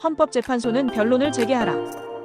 헌법재판소는 변론을 재개하라.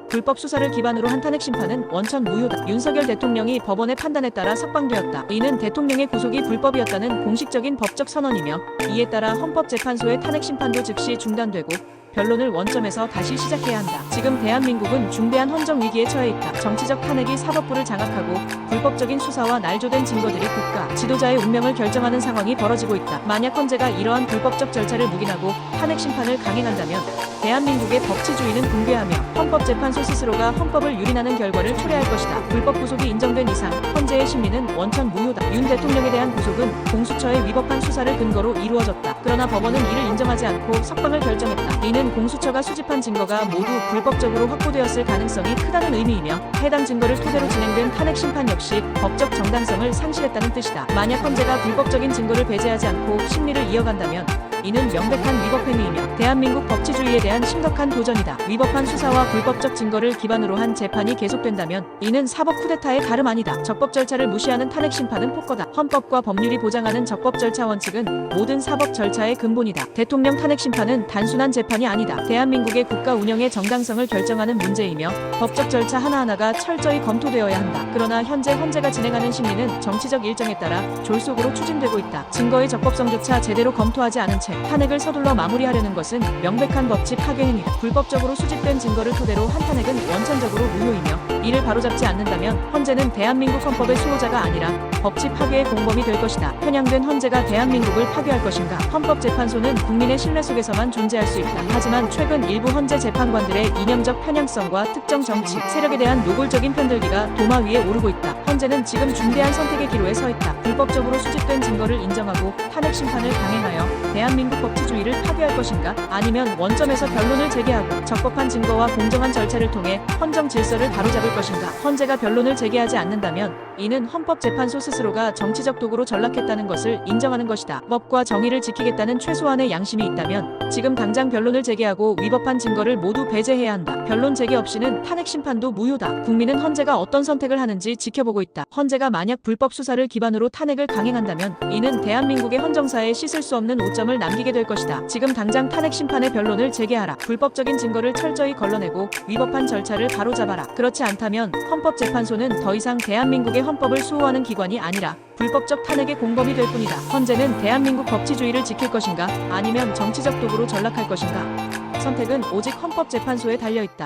불법 수사를 기반으로 한 탄핵 심판은 원천 무효다. 윤석열 대통령이 법원의 판단에 따라 석방되었다. 이는 대통령의 구속이 불법이었다는 공식적인 법적 선언이며, 이에 따라 헌법재판소의 탄핵 심판도 즉시 중단되고 변론을 원점에서 다시 시작해야 한다. 지금 대한민국은 중대한 헌정 위기에 처해 있다. 정치적 탄핵이 사법부를 장악하고 불법적인 수사와 날조된 증거들이 국가 지도자의 운명을 결정하는 상황이 벌어지고 있다. 만약 헌재가 이러한 불법적 절차를 묵인하고 탄핵 심판을 강행한다면 대한민국의 법치주의는 붕괴하며 헌법재판소 스스로가 헌법을 유린하는 결과를 초래할 것이다. 불법 구속이 인정된 이상 헌재의 심리는 원천 무효다. 윤 대통령에 대한 구속은 공수처의 위법한 수사를 근거로 이루어졌다. 그러나 법원은 이를 인정하지 않고 석방을 결정했다. 이는 공수처가 수집한 증거가 모두 불법적으로 확보되었을 가능성이 크다는 의미이며, 해당 증거를 토대로 진행된 탄핵 심판 역시 법적 정당성을 상실했다는 뜻이다. 만약 헌재가 불법적인 증거를 배제하지 않고 심리를 이어간다면 이는 명백한 위법 행위이며 대한민국 법치주의에 대한 심각한 도전이다. 위법한 수사와 불법적 증거를 기반으로 한 재판이 계속된다면 이는 사법 쿠데타의 다름 아니다. 적법 절차를 무시하는 탄핵 심판은 폭거다. 헌법과 법률이 보장하는 적법 절차 원칙은 모든 사법 절차의 근본이다. 대통령 탄핵 심판은 단순한 재판이 아니다. 대한민국의 국가 운영의 정당성을 결정하는 문제이며 법적 절차 하나하나가 철저히 검토되어야 한다. 그러나 현재 헌재가 진행하는 심리는 정치적 일정에 따라 졸속으로 추진되고 있다. 증거의 적법성조차 제대로 검토하지 않은 채 탄핵을 서둘러 마무리하려는 것은 명백한 법치 파괴 행위다. 불법적으로 수집된 증거를 토대로 한 탄핵은 원천적으로 무효이며, 이를 바로잡지 않는다면 헌재는 대한민국 헌법의 수호자가 아니라 법치 파괴의 공범이 될 것이다. 편향된 헌재가 대한민국을 파괴할 것인가? 헌법재판소는 국민의 신뢰 속에서만 존재할 수 있다. 하지만 최근 일부 헌재 재판관들의 이념적 편향성과 특정 정치 세력에 대한 노골적인 편들기가 도마 위에 오르고 있다. 헌재는 지금 중대한 선택의 기로에 서 있다. 불법적으로 수집된 증거를 인정하고 탄핵 심판을 강행하여 대한민국 법치주의를 파괴할 것인가? 아니면 원점에서 변론을 재개하고 적법한 증거와 공정한 절차를 통해 헌정 질서를 바로잡을 것인가? 헌재가 변론을 재개하지 않는다면 이는 헌법재판소 스스로가 정치적 도구로 전락했다는 것을 인정하는 것이다. 법과 정의를 지키겠다는 최소한의 양심이 있다면 지금 당장 변론을 재개하고 위법한 증거를 모두 배제해야 한다. 변론 재개 없이는 탄핵 심판도 무효다. 국민은 헌재가 어떤 선택을 하는지 지켜보고 있다. 헌재가 만약 불법 수사를 기반으로 탄핵을 강행한다면 이는 대한민국의 헌정사에 씻을 수 없는 오점을 남기게 될 것이다. 지금 당장 탄핵 심판의 변론을 재개하라. 불법적인 증거를 철저히 걸러내고 위법한 절차를 바로잡아라. 그렇지 않다면 헌법재판소는 더 이상 대한민국의 헌법을 수호하는 기관이 아니라 불법적 탄핵의 공범이 될 뿐이다. 헌재는 대한민국 법치주의를 지킬 것인가? 아니면 정치적 도구로 전락할 것인가? 선택은 오직 헌법재판소에 달려있다.